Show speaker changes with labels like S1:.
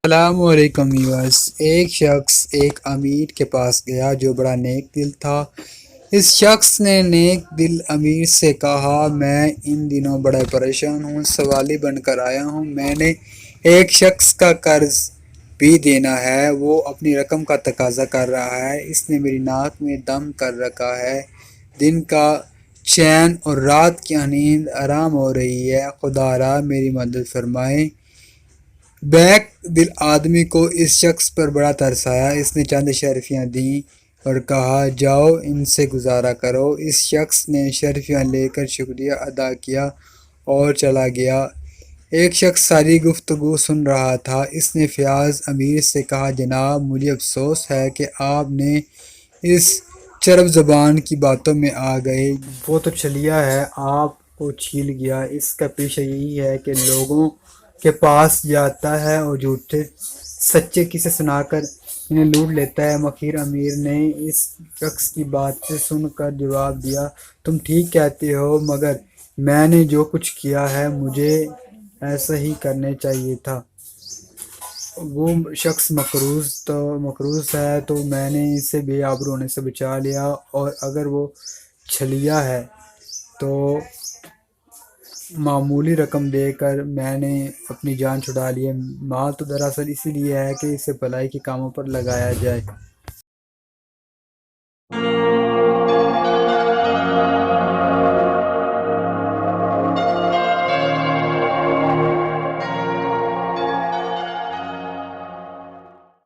S1: السلام علیکم ویورز۔ ایک شخص ایک امیر کے پاس گیا جو بڑا نیک دل تھا۔ اس شخص نے نیک دل امیر سے کہا، میں ان دنوں بڑا پریشان ہوں، سوالی بن کر آیا ہوں۔ میں نے ایک شخص کا قرض بھی دینا ہے، وہ اپنی رقم کا تقاضا کر رہا ہے، اس نے میری ناک میں دم کر رکھا ہے، دن کا چین اور رات کی نیند حرام ہو رہی ہے، خدا را میری مدد فرمائے۔ بیک دل آدمی کو اس شخص پر بڑا ترس آیا، اس نے چند اشرفیاں دیں اور کہا، جاؤ ان سے گزارا کرو۔ اس شخص نے اشرفیاں لے کر شکریہ ادا کیا اور چلا گیا۔ ایک شخص ساری گفتگو سن رہا تھا، اس نے فیاض امیر سے کہا، جناب مجھے افسوس ہے کہ آپ نے اس چرب زبان کی باتوں میں آ گئے، وہ تو چھلیا ہے، آپ کو چھیل گیا۔ اس کا پیشہ یہی ہے کہ لوگوں کے پاس جاتا ہے اور جھوٹے سچے قصے سنا کر انہیں لوٹ لیتا ہے۔ مکیر امیر نے اس شخص کی باتیں سن کر جواب دیا، تم ٹھیک کہتے ہو، مگر میں نے جو کچھ کیا ہے مجھے ایسا ہی کرنا چاہیے تھا۔ وہ شخص مقروض ہے تو میں نے اسے بے آبرو ہونے سے بچا لیا، اور اگر وہ چھلیا ہے تو معمولی رقم دے کر میں نے اپنی جان چھڑا لی ہے۔ مال تو دراصل اسی لیے ہے کہ اسے بھلائی کے کاموں پر لگایا جائے۔